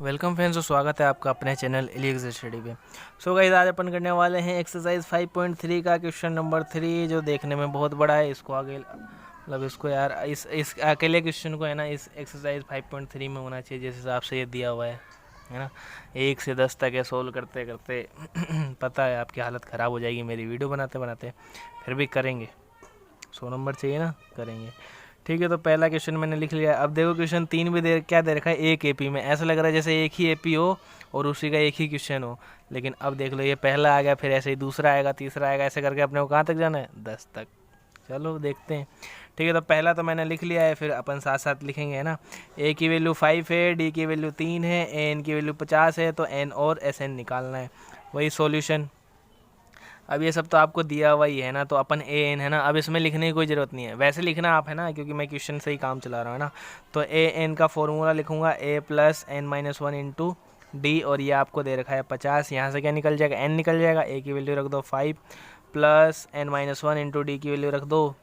Welcome friends, स्वागत है आपका अपने चैनल एलिक्स स्टडी पे। सो गाइस, आज अपन करने वाले हैं एक्सरसाइज 5.3 का क्वेश्चन नंबर 3, जो देखने में बहुत बड़ा है। इसको आगे मतलब इसको यार इस अकेले क्वेश्चन को है ना इस एक्सरसाइज 5.3 में होना चाहिए, जिस हिसाब से ये दिया हुआ है ना। 1 से 10 तक है, सोल्व करते करते पता है आपकी हालत ख़राब हो जाएगी मेरी वीडियो बनाते बनाते, फिर भी करेंगे। 100 नंबर चाहिए ना, करेंगे। ठीक है, तो पहला क्वेश्चन मैंने लिख लिया। अब देखो क्वेश्चन 3 भी क्या दे रखा है, एक एपी में। ऐसा लग रहा है जैसे एक ही एपी हो और उसी का एक ही क्वेश्चन हो, लेकिन अब देख लो, ये पहला आ गया, फिर ऐसे ही दूसरा आएगा, तीसरा आएगा, ऐसे करके अपने को कहाँ तक जाना है, 10 तक। चलो देखते हैं। ठीक है, तो पहला तो मैंने लिख लिया है, फिर अपन साथ साथ लिखेंगे, है ना। ए की वैल्यू 5 है, डी की वैल्यू 3 है, एन की वैल्यू 50 है, तो एन और एस एन निकालना है। वही सॉल्यूशन। अब ये सब तो आपको दिया हुआ ही है ना, तो अपन ए एन है ना, अब इसमें लिखने की कोई ज़रूरत नहीं है, वैसे लिखना आप, है ना, क्योंकि मैं क्वेश्चन से ही काम चला रहा हूँ, है ना। तो ए एन का फॉर्मूला लिखूंगा a plus n minus 1 into d, और ये आपको दे रखा है 50। यहाँ से क्या निकल जाएगा, एन निकल जाएगा। ए की वैल्यू रख दो 5 plus n minus 1 into D की वैल्यू रख दो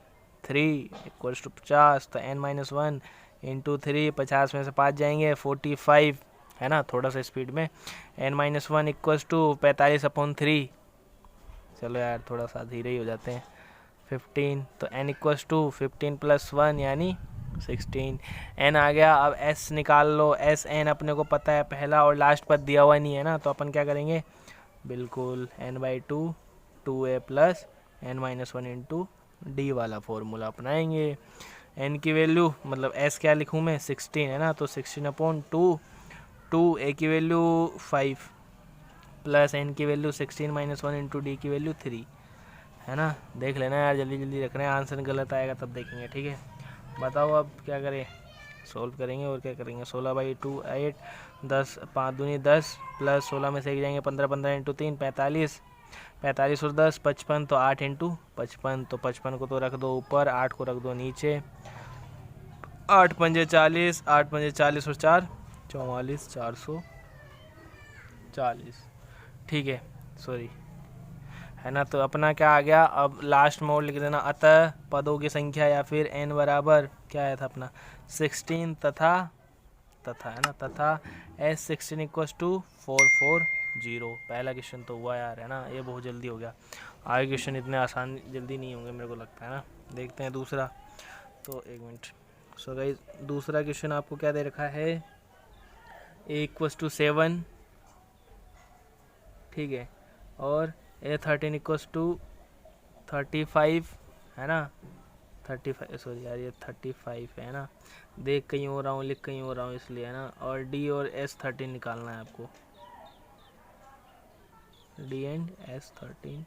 3 इक्वल्स टू 50। तो एन माइनस 1 इंटू 3, 50 में से 5 जाएंगे 45, है ना, थोड़ा सा स्पीड में। N minus 1 equals to 45/3। चलो यार, थोड़ा सा धीरे ही हो जाते हैं। 15, तो n इक्वल्स टू 15 प्लस 1 यानी 16। n आ गया। अब s निकाल लो। s n अपने को पता है, पहला और लास्ट पद दिया हुआ नहीं है ना, तो अपन क्या करेंगे, बिल्कुल n/2 2a plus n minus 1 into D वाला फॉर्मूला अपनाएंगे। n की वैल्यू मतलब s क्या लिखूँ मैं, 16 है ना, तो 16/2, 2a की वैल्यू 5 प्लस एन की वैल्यू 16 माइनस 1 इंटू डी की वैल्यू 3, है ना। देख लेना यार, जल्दी जल्दी रख रहे हैं, आंसर गलत आएगा तब देखेंगे। ठीक है, बताओ अब क्या करें, सोल्व करेंगे और क्या करेंगे। 16/2 8, 10 5 दूनी 10 प्लस 16 में से एक जाएंगे 15, 15 इंटू 3 45, 45 और 10 55, तो 8 इंटू 55, तो 55 को तो रख दो ऊपर, 8 को रख दो नीचे। 8 पंजे 40, 8 पंजे 40 और 4 44, 440। ठीक है, सॉरी, है ना। तो अपना क्या आ गया, अब लास्ट में और लिख देना, अतः पदों की संख्या या फिर n बराबर क्या आया था अपना 16 तथा है ना, तथा s16 इक्वस टू 440। पहला क्वेश्चन तो हुआ यार, है ना, ये बहुत जल्दी हो गया। आगे क्वेश्चन इतने आसान जल्दी नहीं होंगे मेरे को लगता है ना। देखते हैं दूसरा, तो 1 मिनट। सो गाइस, दूसरा क्वेश्चन आपको क्या दे रखा है, a इक्वस टू 7, ठीक है, और A13 इक्वस टू 35, है ना। 35, सॉरी यार, ये 35 है ना, देख कहीं हो रहा हूँ, लिख कहीं हो रहा हूँ, इसलिए, है ना। और D और S13 निकालना है आपको, D एंड S13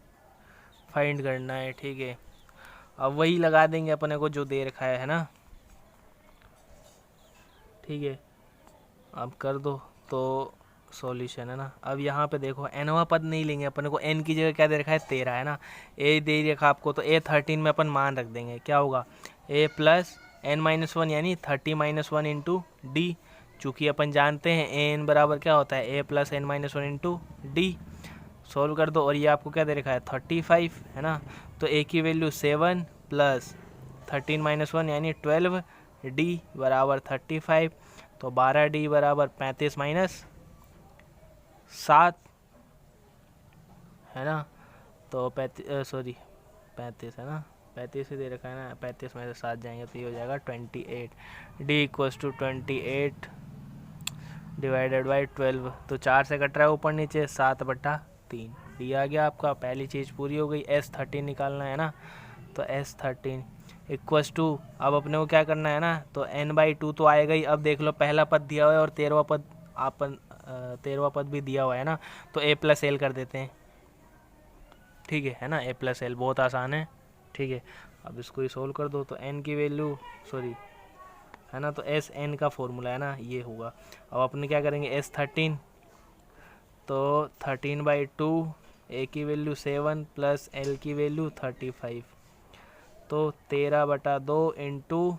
फाइंड करना है। ठीक है, अब वही लगा देंगे अपने को जो दे रखा है ना। ठीक है, अब कर दो तो सॉल्यूशन, है ना। अब यहाँ पे देखो, एनवा पद नहीं लेंगे अपने को, एन की जगह क्या दे रखा है 13, है ना। ए दे रखा आपको, तो A13 में अपन मान रख देंगे, क्या होगा a प्लस एन माइनस 1 यानी 30 माइनस 1 इंटू डी। चूँकि अपन जानते हैं एन बराबर क्या होता है, a plus n minus 1 into D. Solve कर दो, और ये आपको क्या दे रखा है 35, है ना। तो a की वैल्यू 7 प्लस 13 माइनस 1 यानी 12, डी बराबर 35, तो 12D बराबर 35 माइनस 7, है ना। तो 35 है ना, 35 ही दे रखा है ना, 35 में से 7 जाएंगे तो ये हो जाएगा 28। D equals to 28 divided by 12, तो 4 से कट रहा है ऊपर नीचे, 7/3। डी आ गया आपका, पहली चीज़ पूरी हो गई। S13 निकालना है ना, तो S13 इक्वल्स टू, अब अपने को क्या करना है ना, तो n/2 तो आएगा ही। अब देख लो, पहला पद दिया हुआ है और 13वां पद भी दिया हुआ है ना, तो a प्लस एल कर देते हैं। ठीक है ना, a प्लस एल बहुत आसान है। ठीक है, अब इसको ही सोल्व कर दो, तो n की वैल्यू, सॉरी, है ना, तो एस एन का फॉर्मूला है ना, ये होगा। अब अपने क्या करेंगे, S13, तो 13/2, a की वैल्यू 7 प्लस एल की वैल्यू 35, तो 13/2 इंटू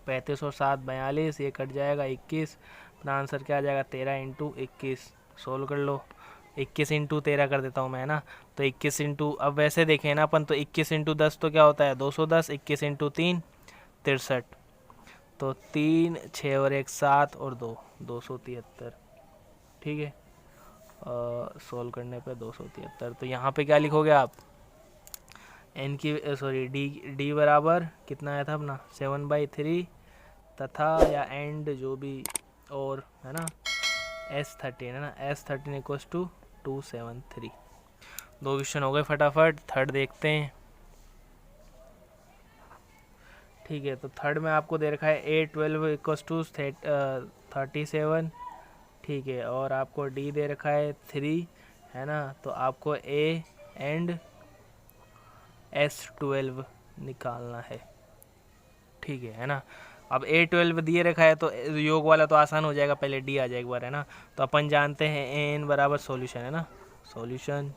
35 और 7 42, ये कट जाएगा 21। अपना आंसर क्या आ जाएगा, 13 इंटू 21। सोल्व कर लो, 21 इंटू 13 कर देता हूँ मैं, है ना। तो 21 इंटू, अब वैसे देखें ना अपन, तो 21 इंटू 10 तो क्या होता है 210, 21 इंटू 3 63, तो 3 6 और 1 7 और 2 273। ठीक है, सोल्व करने पे 273। तो यहाँ पे क्या लिखोगे आप, एन की सॉरी डी बराबर कितना आया था अपना 7/3 तथा या एंड जो भी और है ना S13 है ना, S13 इक्वल्स टू 273। 2 क्वेश्चन हो गए फटाफट। थर्ड देखते हैं। ठीक है, तो थर्ड में आपको दे रखा है A12 इक्वल्स टू 37। ठीक है, और आपको D दे रखा है 3 है ना, तो आपको A एंड S12 निकालना है। ठीक है ना। अब A12 दिए रखा है तो योग वाला तो आसान हो जाएगा, पहले D आ जाए एक बार है ना। तो अपन जानते हैं n बराबर सॉल्यूशन है ना, solution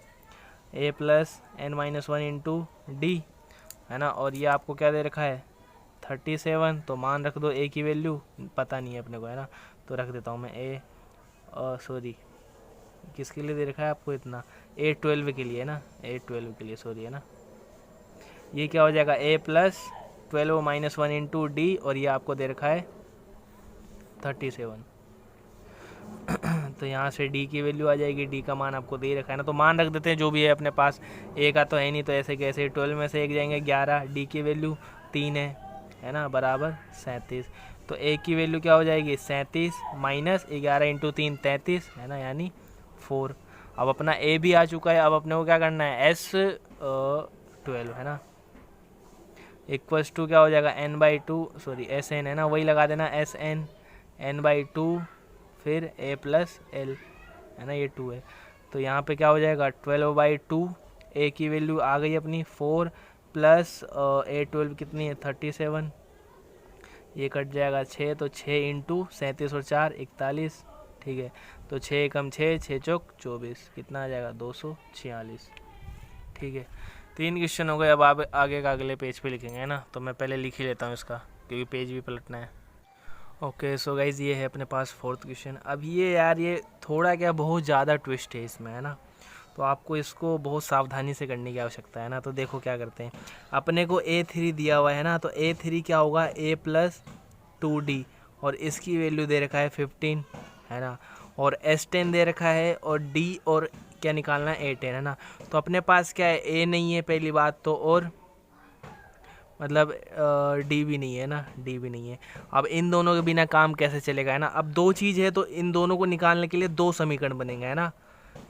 A plus n-1 into D है ना। और ये आपको क्या दे रखा है 37, तो मान रख दो A की वैल्यू पता नहीं है अपने को है ना, तो रख देता हूँ मैं A, सॉरी किसके लिए दे रखा है आपको इतना, A12 के लिए है ना, A12 के लिए सॉरी है ना। ये क्या हो जाएगा A प्लस 12-1 इंटू डी, और ये आपको दे रखा है 37। तो यहाँ से D की वैल्यू आ जाएगी, D का मान आपको दे रखा है ना, तो मान रख देते हैं जो भी है अपने पास। A का तो है नहीं, तो ऐसे कैसे 12 में से 1 जाएंगे 11, D की वैल्यू 3 है ना, बराबर 37। तो A की वैल्यू क्या हो जाएगी 37 माइनस 11 इंटू 3 33 है ना, यानी 4। अब अपना A भी आ चुका है, अब अपने को क्या करना है S12 है ना, इक्वल्स टू क्या हो जाएगा n/2 सॉरी SN है ना, वही लगा देना SN n/2 फिर A प्लस L है ना, ये 2 है। तो यहाँ पे क्या हो जाएगा 12/2, A की वैल्यू आ गई अपनी 4 प्लस A12 कितनी है 37, ये कट जाएगा 6, तो 6 इंटू 37 और 4 41। ठीक है, तो 6 कम 6 6 चौक 24, कितना आ जाएगा 246। ठीक है, 3 क्वेश्चन हो गए। अब आप आगे का अगले पेज पे लिखेंगे है ना, तो मैं पहले लिख ही लेता हूँ इसका, क्योंकि पेज भी पलटना है। ओके सो गाइज ये है अपने पास 4th क्वेश्चन। अब ये यार ये थोड़ा क्या बहुत ज़्यादा ट्विस्ट है इसमें है ना, तो आपको इसको बहुत सावधानी से करने की आवश्यकता है ना। तो देखो क्या करते हैं, अपने को A3 दिया हुआ है ना, तो A3 क्या होगा A प्लस 2D, और इसकी वैल्यू दे रखा है 15 है ना, और S10 दे रखा है, और D और क्या निकालना है A10 है ना। तो अपने पास क्या है A नहीं है पहली बात तो, और मतलब डी भी नहीं है ना, डी भी नहीं है। अब इन दोनों के बिना काम कैसे चलेगा है ना। अब 2 चीज़ है तो इन दोनों को निकालने के लिए 2 समीकरण बनेंगे है ना।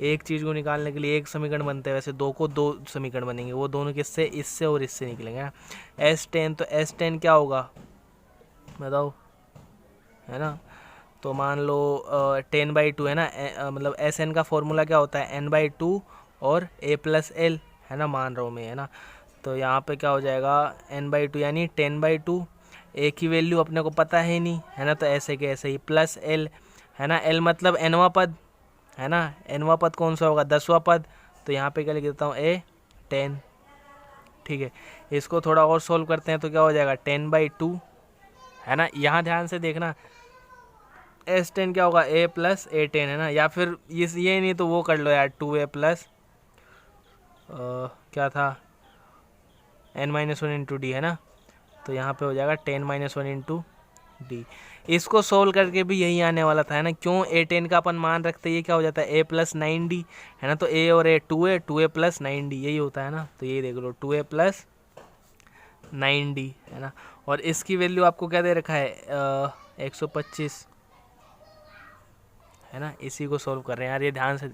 एक चीज़ को निकालने के लिए 1 समीकरण बनते हैं, वैसे 2 को 2 समीकरण बनेंगे, वो दोनों किससे, इससे और इससे निकलेंगे ना। S10 तो S10 क्या होगा बताओ है ना। तो मान लो 10/2 है ना, मतलब SN का फॉर्मूला क्या होता है n/2 और A प्लस L है ना, मान रहा हूँ मैं है ना। तो यहाँ पे क्या हो जाएगा n/2 यानी 10/2, A की वैल्यू अपने को पता है नहीं है ना, तो ऐसे के ऐसे ही प्लस L है ना, L मतलब nवां पद है ना, nवां पद कौन सा होगा 10वां पद, तो यहाँ पे क्या लिख देता हूँ A10। ठीक है, इसको थोड़ा और सोल्व करते हैं तो क्या हो जाएगा 10/2 है ना। यहाँ ध्यान से देखना S10 क्या होगा A प्लस A10 है ना, या फिर ये नहीं तो वो कर लो यार 2A प्लस क्या था n-1 इंटू डी है ना, तो यहाँ पे हो जाएगा 10-1 इंटू डी। इसको सोल्व करके भी यही आने वाला था है ना, क्यों A10 का अपन मान रखते हैं, ये क्या हो जाता है A प्लस 9D है ना, तो A और A 2A प्लस 9D यही होता है ना। तो यही देख लो 2A प्लस 9D है ना, और इसकी वैल्यू आपको क्या दे रखा है 125 है ना। इसी को सोल्व कर रहे हैं यार, ये ध्यान से,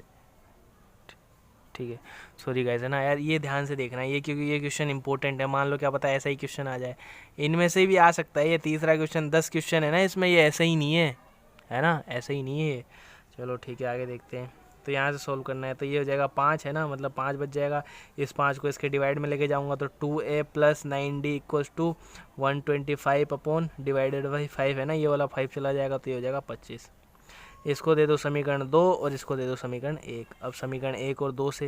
ठीक है सॉरी गाइस है ना यार, ये ध्यान से देखना है ये, क्योंकि ये क्वेश्चन इंपॉर्टेंट है। मान लो क्या पता ऐसा ही क्वेश्चन आ जाए, इनमें से भी आ सकता है। ये तीसरा क्वेश्चन 10 क्वेश्चन है ना इसमें, ये ऐसा ही नहीं है ना, ऐसा ही नहीं है। चलो ठीक है आगे देखते हैं। तो यहाँ से सोल्व करना है, तो ये हो जाएगा 5 है ना, मतलब 5 बच जाएगा। इस 5 को इसके डिवाइड में लेके जाऊँगा तो 2A plus 9D equals to 125 upon divided by 5 है ना, ये वाला 5 चला जाएगा तो ये हो जाएगा 25। इसको दे दो समीकरण 2 और इसको दे दो समीकरण 1। अब समीकरण 1 और 2 से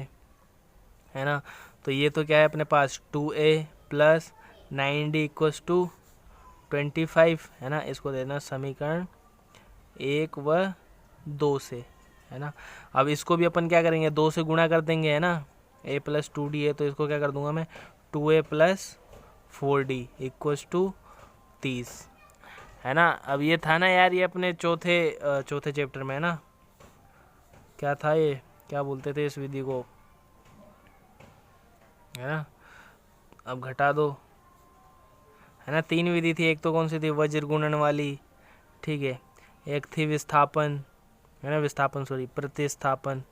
है ना, तो ये तो क्या है अपने पास 2A plus 9D equals to 25 है ना, इसको देना समीकरण 1 व 2 से है ना। अब इसको भी अपन क्या करेंगे 2 से गुणा कर देंगे है ना, A प्लस 2D है तो इसको क्या कर दूंगा मैं 2A plus 4D equals to 30 है ना। अब ये था ना यार, ये अपने चौथे चैप्टर में है ना, क्या था ये, क्या बोलते थे इस विधि को, है ना। अब घटा दो, है ना। 3 विधि थी, एक तो कौन सी थी, वज्र गुणन वाली, ठीक है। एक थी विस्थापन, है ना, विस्थापन सॉरी प्रतिस्थापन,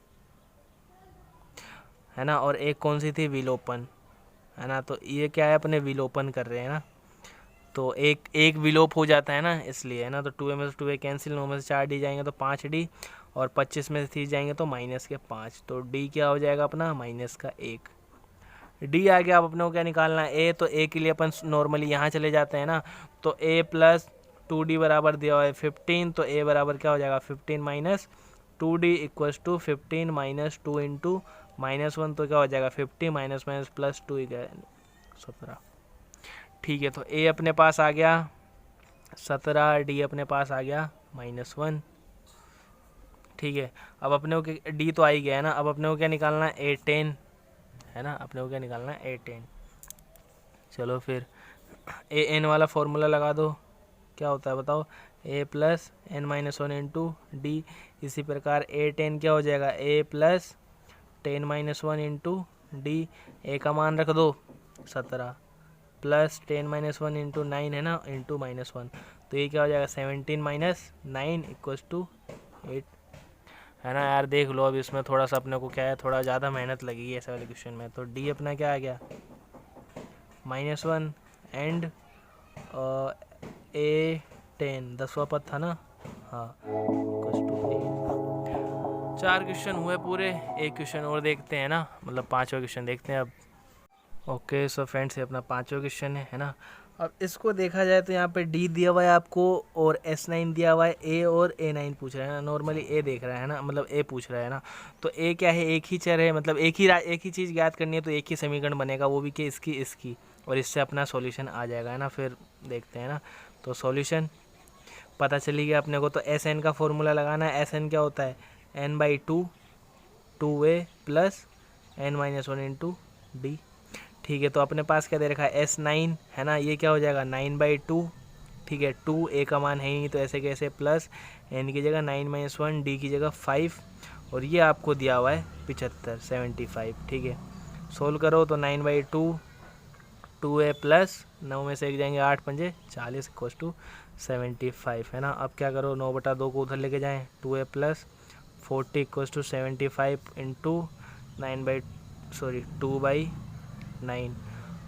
है ना। और एक कौन सी थी, विलोपन, है ना। तो ये क्या है, अपने विलोपन कर रहे हैं ना, तो एक एक विलोप हो जाता है ना, इसलिए, है ना। तो 2a में से 2a कैंसिल, 9 में से 4d जाएंगे तो 5d, और 25 में से 30 जाएंगे तो -5, तो d क्या हो जाएगा अपना, -1। d आ गया। अब अपने को क्या निकालना है, a, तो a के लिए अपन नॉर्मली यहाँ चले जाते हैं ना, तो a प्लस 2d बराबर दिया हुआ है 15, तो a बराबर क्या हो जाएगा, 15 minus 2d equals to 15 minus 2 into -1, तो क्या हो जाएगा 50 माइनस माइनस प्लस 2 17, ठीक है। तो a अपने पास आ गया 17, d अपने पास आ गया -1, ठीक है। अब अपने को d तो आ ही गया है ना, अब अपने को क्या निकालना है, A10, है ना। अपने को क्या निकालना है, A10। चलो फिर an वाला फॉर्मूला लगा दो, क्या होता है बताओ, a plus n minus 1 into d. इसी प्रकार A10 क्या हो जाएगा, a plus 10 minus 1 into d. A का मान रख दो 17 प्लस 10 माइनस 1 इंटू 9, है ना, इंटू -1, तो ये क्या हो जाएगा 17 माइनस 9 इक्वल्स टू 8, है ना। यार देख लो, अब इसमें थोड़ा सा अपने को क्या है, थोड़ा ज़्यादा मेहनत लगेगी ऐसे वाले क्वेश्चन में। तो डी अपना क्या आ गया, -1 एंड A10, 10वां पद था ना, हाँ, इक्वल्स टू 8। 4 क्वेश्चन हुए पूरे, एक क्वेश्चन और देखते हैं ना, मतलब 5वां क्वेश्चन देखते हैं अब। ओके सो फ्रेंड्स, ये अपना 5वां क्वेश्चन है ना। अब इसको देखा जाए तो यहाँ पे डी दिया हुआ है आपको, और S9 दिया हुआ है, ए और A9 पूछ रहा है ना। नॉर्मली ए देख रहा है ना, मतलब ए पूछ रहा है ना। तो ए क्या है, एक ही चर है, मतलब एक ही चीज़ ज्ञात करनी है, तो एक ही समीकरण बनेगा, वो भी कि इसकी, और इससे अपना सॉल्यूशन आ जाएगा, है ना। फिर देखते हैं ना, तो सॉल्यूशन पता चली गया अपने को। तो SN का फॉर्मूला लगाना है। SN क्या होता है, n/2 2a plus n-1 into D, ठीक है। तो अपने पास क्या दे रखा है, S9, है ना, ये क्या हो जाएगा 9/2, ठीक है। 2 a का मान है ही नहीं, तो ऐसे कैसे, प्लस n की जगह 9-1, d की जगह 5, और ये आपको दिया हुआ है 75 ठीक है। सोल्व करो तो 9/2 2a प्लस 9 में से 1 जाएंगे 8 पंजे 40 इक्वल्स टू 75, है ना। अब क्या करो, 9/2 को उधर लेके जाएं, 2a plus 40 equals to 75 into 2/9।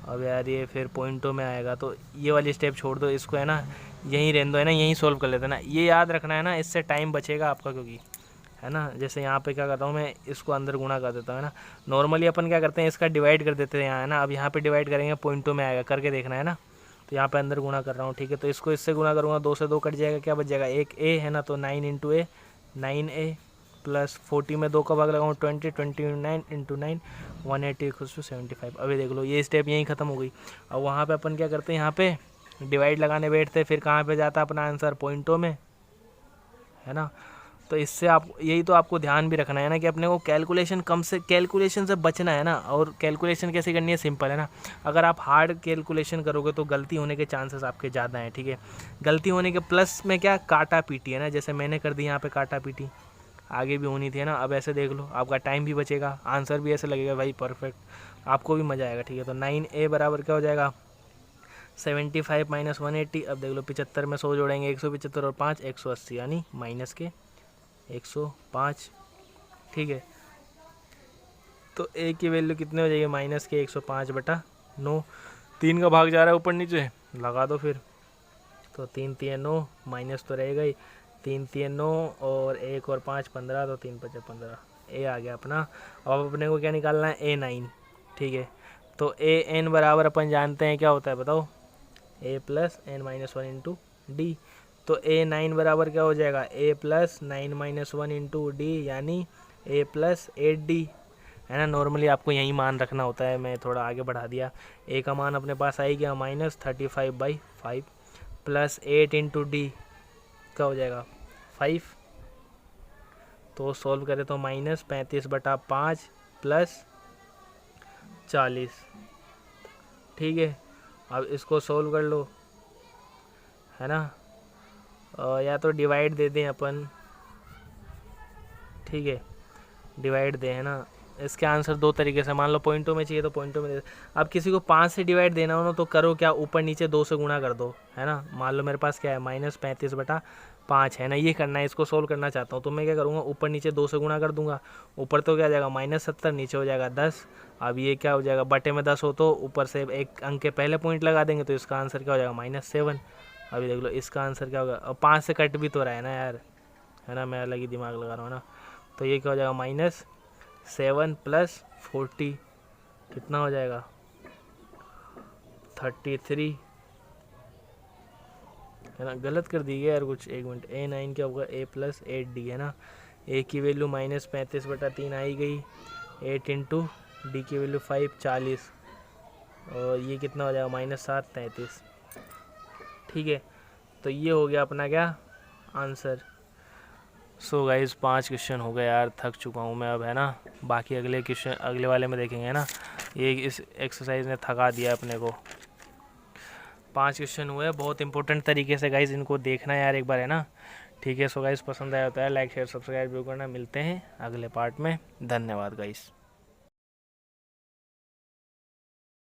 अब यार ये फिर पॉइंटों में आएगा, तो ये वाली स्टेप छोड़ दो, इसको है ना यहीं रहने दो, है ना, यहीं सोल्व कर लेते हैं ना। ये याद रखना है ना, इससे टाइम बचेगा आपका, क्योंकि है ना, जैसे यहाँ पे क्या करता हूँ मैं, इसको अंदर गुणा कर देता हूँ, है ना। नॉर्मली अपन क्या करते हैं, इसका डिवाइड कर देते हैं यहाँ, है ना। अब यहाँ पे डिवाइड करेंगे, पॉइंटों में आएगा, करके देखना है ना। तो यहाँ पे अंदर गुणा कर रहा हूँ, ठीक है। तो इसको इससे गुणा करूँगा, 2 से 2 कट जाएगा, क्या बच जाएगा, एक a, है ना। तो 9 इंटू a 9a प्लस 40 में 2 का भाग लगाऊँ 20 9 इंटू 9 180 इक्वल्स टू 75। अभी देख लो, ये स्टेप यहीं ख़त्म हो गई। अब वहाँ पे अपन क्या करते हैं, यहाँ पे डिवाइड लगाने बैठते, फिर कहाँ पे जाता है अपना आंसर, पॉइंटों में, है ना। तो इससे आप यही तो आपको ध्यान भी रखना है ना, कि अपने को कैलकुलेशन से बचना है ना। और कैलकुलेशन कैसे करनी है, सिंपल है ना। अगर आप हार्ड कैलकुलेशन करोगे तो गलती होने के चांसेस आपके ज़्यादा हैं, ठीक है। गलती होने के प्लस में क्या, काटा पीटी, है ना, जैसे मैंने कर दी यहाँ पे काटा पीटी, आगे भी होनी थी, है ना। अब ऐसे देख लो, आपका टाइम भी बचेगा, आंसर भी ऐसे लगेगा भाई परफेक्ट, आपको भी मज़ा आएगा, ठीक है। तो 9a बराबर क्या हो जाएगा, 75 माइनस 180। अब देख लो, 75 में 100 जोड़ेंगे, 175 और 5 180, यानी माइनस के 105, ठीक है। तो a की वैल्यू कितने हो जाएगी, माइनस के 105/9। 3 का भाग जा रहा है ऊपर नीचे, लगा दो फिर। तो 3 3 9, माइनस तो रहेगा ही, 3 3 9 और 1 और 5 15, तो 3 5 15, a आ गया अपना। अब अपने को क्या निकालना है, A9, ठीक है। तो an बराबर अपन जानते हैं क्या होता है, बताओ, a plus n-1 into D. तो A9 बराबर क्या हो जाएगा, a प्लस 9-1 इंटू डी, यानी a प्लस 8d, है ना। नॉर्मली आपको यही मान रखना होता है, मैं थोड़ा आगे बढ़ा दिया। a का मान अपने पास आई गया -35/5 प्लस 8 इंटू डी क्या हो जाएगा 5। तो सॉल्व करें तो -35/5 प्लस 40, ठीक है। अब इसको सॉल्व कर लो, है ना। या तो डिवाइड दे दें अपन, ठीक है। डिवाइड दे, है ना। इसके आंसर दो तरीके से, मान लो पॉइंटों में चाहिए तो पॉइंटों में दे। अब किसी को 5 से डिवाइड देना हो ना तो करो क्या, ऊपर नीचे 2 से गुणा कर दो, है ना। मान लो मेरे पास क्या है, -35/5 है ना, ये करना है, इसको सोल्व करना चाहता हूँ तो मैं क्या करूँगा, ऊपर नीचे 2 से गुणा कर दूंगा। ऊपर तो क्या हो जाएगा -70, नीचे हो जाएगा 10। अब ये क्या हो जाएगा, बटे में 10 हो तो ऊपर से एक अंक के पहले पॉइंट लगा देंगे तो इसका आंसर क्या हो जाएगा, -7। अभी देख लो इसका आंसर क्या होगा, अब 5 से कट भी तो रहा है ना यार, है ना, मैं अलग ही दिमाग लगा रहा हूँ ना। तो ये क्या हो जाएगा, -7 + 40 कितना हो जाएगा, 33, है ना। गलत कर दी यार कुछ, एक मिनट। A9 क्या होगा, A + 8D, है ना। A की वैल्यू -35/3 आई गई, 8 × D की वैल्यू 5, 40, और ये कितना हो जाएगा, -7, 33। ठीक है, तो ये हो गया अपना क्या आंसर। सो गाइज 5 क्वेश्चन हो गए यार, थक चुका हूँ मैं अब, है ना। बाकी अगले क्वेश्चन अगले वाले में देखेंगे ना। ये इस एक्सरसाइज ने थका दिया अपने को। 5 क्वेश्चन हुए, बहुत इंपॉर्टेंट तरीके से गाइज इनको देखना यार एक बार, है ना। ठीक है, सो गाइज पसंद आया होता है लाइक शेयर सब्सक्राइब भी करना। मिलते हैं अगले पार्ट में, धन्यवाद गाइज।